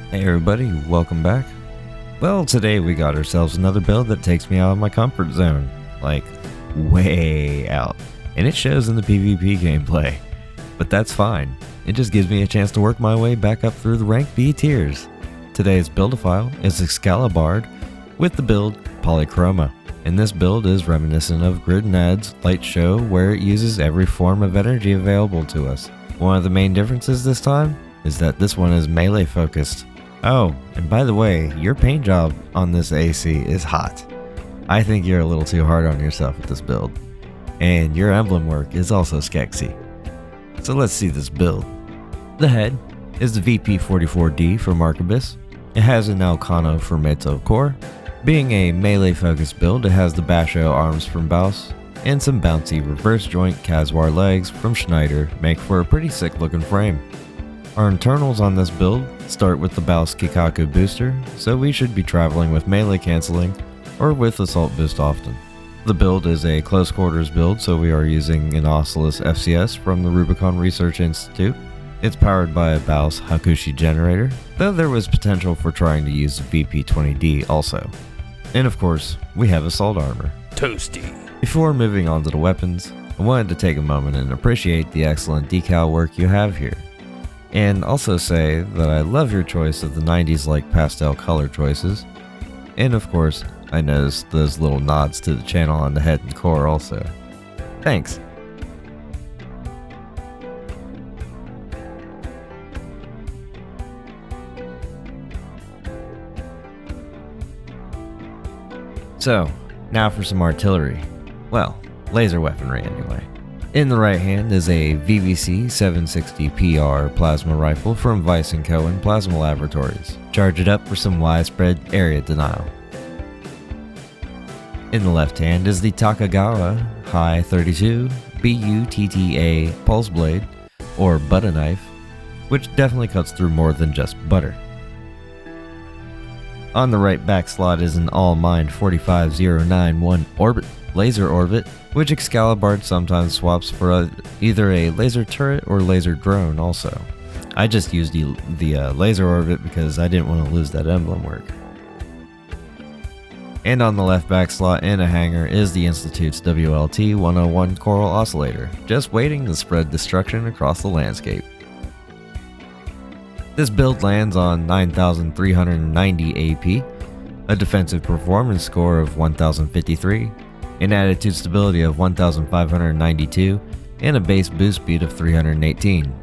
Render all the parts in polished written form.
Hey everybody, welcome back. Well, today we got ourselves another build that takes me out of my comfort zone. Like, way out. And it shows in the PvP gameplay. But that's fine. It just gives me a chance to work my way back up through the rank B tiers. Today's Buildophile is Excalibaard with the build Polychroma. And this build is reminiscent of Grid Ned's light show where it uses every form of energy available to us. One of the main differences this time is that this one is melee focused. Oh, and by the way, your paint job on this AC is hot. I think you're a little too hard on yourself with this build. And your emblem work is also skexy. So let's see this build. The head is the VP44D from Arquebus. It has an Elcano for Meto core. Being a melee focused build, it has the Basho arms from Baus, and some bouncy reverse joint Kazwar legs from Schneider make for a pretty sick looking frame. Our internals on this build start with the Baus Kikaku booster, so we should be traveling with melee cancelling or with assault boost often. The build is a close quarters build, so we are using an Oculus FCS from the Rubicon Research Institute. It's powered by a Baus Hakushi generator, though there was potential for trying to use the VP20D also. And of course, we have assault armor. Toasty. Before moving on to the weapons, I wanted to take a moment and appreciate the excellent decal work you have here. And also say that I love your choice of the 90s-like pastel color choices. And of course, I noticed those little nods to the channel on the head and core also. Thanks! So, now for some artillery. Well, laser weaponry anyway. In the right hand is a VVC 760PR plasma rifle from Weiss & Co. and Plasma Laboratories. Charge it up for some widespread area denial. In the left hand is the Takagawa High 32 BUTTA pulse blade, or butter knife, which definitely cuts through more than just butter. On the right back slot is an all-mind 45091 orbit laser orbit, which Excalibaard sometimes swaps for either a laser turret or laser drone also. I just used the laser orbit because I didn't want to lose that emblem work. And on the left back slot in a hanger is the Institute's WLT-101 Coral Oscillator, just waiting to spread destruction across the landscape. This build lands on 9,390 AP, a defensive performance score of 1,053, an attitude stability of 1,592, and a base boost speed of 318.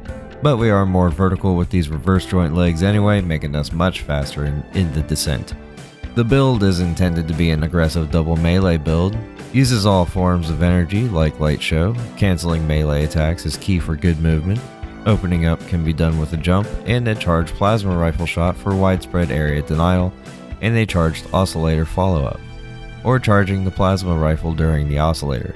But we are more vertical with these reverse joint legs anyway, making us much faster in the descent. The build is intended to be an aggressive double melee build, uses all forms of energy like light show, cancelling melee attacks is key for good movement, opening up can be done with a jump, and a charged plasma rifle shot for widespread area denial, and a charged oscillator follow-up, or charging the plasma rifle during the oscillator.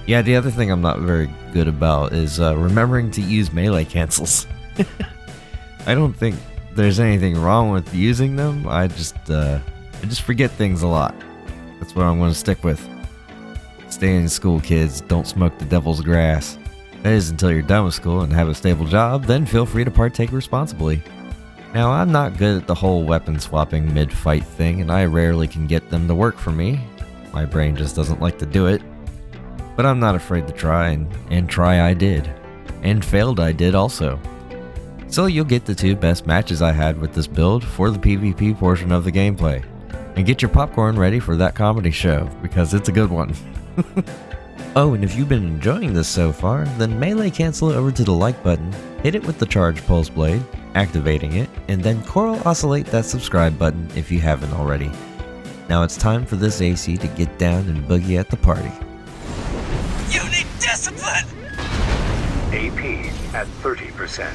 Yeah, the other thing I'm not very good about is remembering to use melee cancels. I don't think there's anything wrong with using them, I just forget things a lot. That's what I'm going to stick with. Stay in school, kids, don't smoke the devil's grass. That is until you're done with school and have a stable job, then feel free to partake responsibly. Now, I'm not good at the whole weapon swapping mid-fight thing, and I rarely can get them to work for me. My brain just doesn't like to do it. But I'm not afraid to try, and try I did. And failed I did also. So you'll get the two best matches I had with this build for the PvP portion of the gameplay. And get your popcorn ready for that comedy show, because it's a good one. Oh, and if you've been enjoying this so far, then melee cancel it over to the like button, hit it with the charged pulse blade, activating it, and then coral oscillate that subscribe button if you haven't already. Now it's time for this AC to get down and boogie at the party. You need discipline! AP at 30%.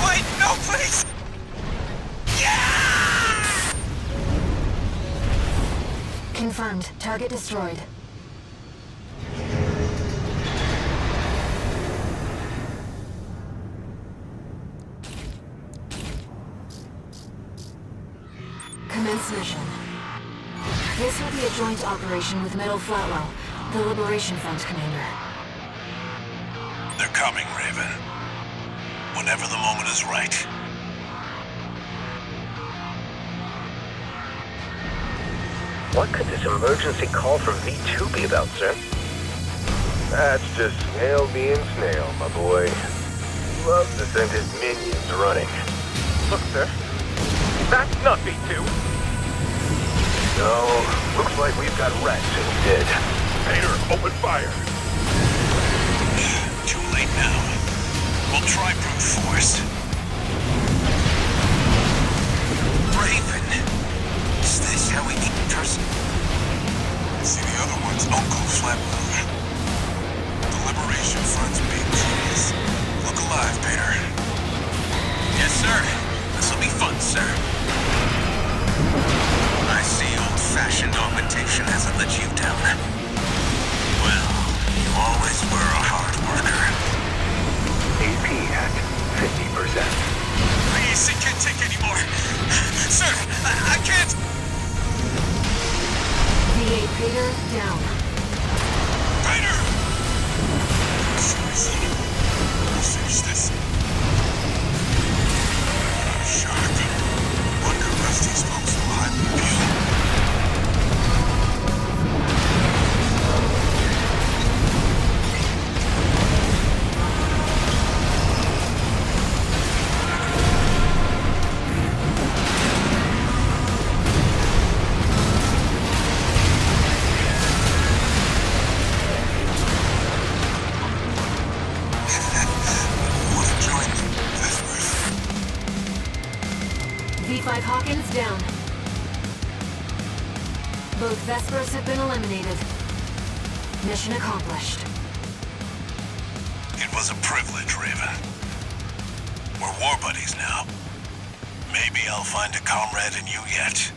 Wait, no, please! Confirmed. Target destroyed. Commence mission. This will be a joint operation with Middle Flatwell, the Liberation Front commander. They're coming, Riv. Raven. Whenever the moment is right. What could this emergency call from V2 be about, sir? That's just snail being snail, my boy. He loves to send his minions running. Look, sir. That's not V2. No, looks like we've got rats instead. Painter, open fire. Too late now. We'll try brute force. Raven. Is this how we keep trust? See the other one's Uncle Flatmoon. The Liberation Front's big trees. Look alive, Peter. Yes, sir. This'll be fun, sir. I see old-fashioned augmentation hasn't let you down. Well, you always were a hard worker. AP at 50%. Please, it can't take anymore. Sir, I can't. V8 Peter down. Peter! Seriously, we'll finish this. Sharp. Wonder if these folks will hide the view. V5 Hawkins down. Both Vespers have been eliminated. Mission accomplished. It was a privilege, Raven. We're war buddies now. Maybe I'll find a comrade in you yet.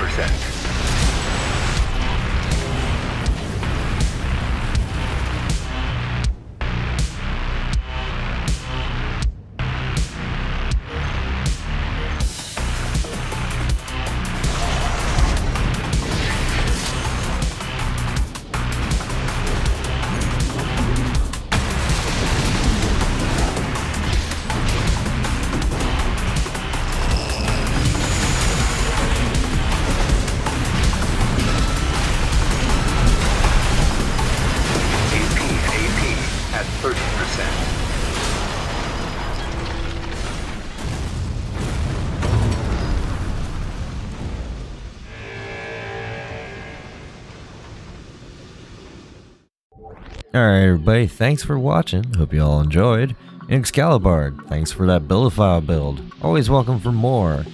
30%. At 30%. Alright everybody, thanks for watching, hope you all enjoyed. And Excalibaard, thanks for that Buildophile build, always welcome for more.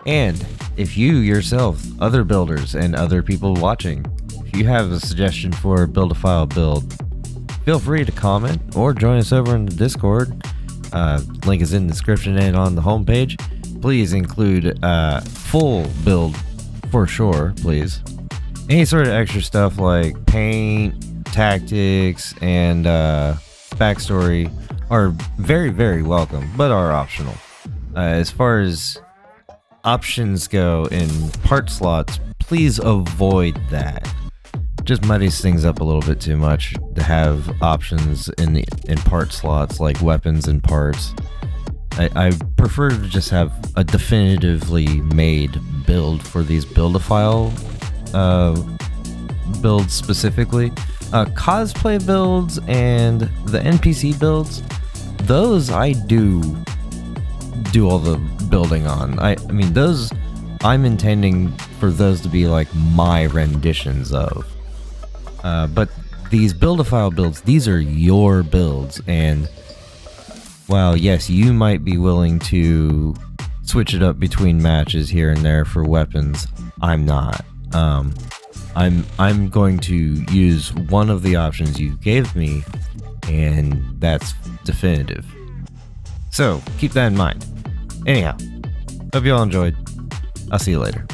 And if you yourself, other builders and other people watching, if you have a suggestion for a Buildophile build, feel free to comment or join us over in the Discord. Link is in the description and on the homepage. Please include full build for sure, please. Any sort of extra stuff like paint, tactics, and backstory are very, very welcome, but are optional. As far as options go in part slots, please avoid that. Just muddies things up a little bit too much to have options in part slots like weapons and parts. I prefer to just have a definitively made build for these Buildophile builds specifically. Cosplay builds and the NPC builds, those I do all the building on. I mean, those I'm intending for those to be like my renditions of. But these Buildophile builds, these are your builds, and while yes, you might be willing to switch it up between matches here and there for weapons, I'm not. I'm going to use one of the options you gave me, and that's definitive. So keep that in mind. Anyhow, hope you all enjoyed. I'll see you later.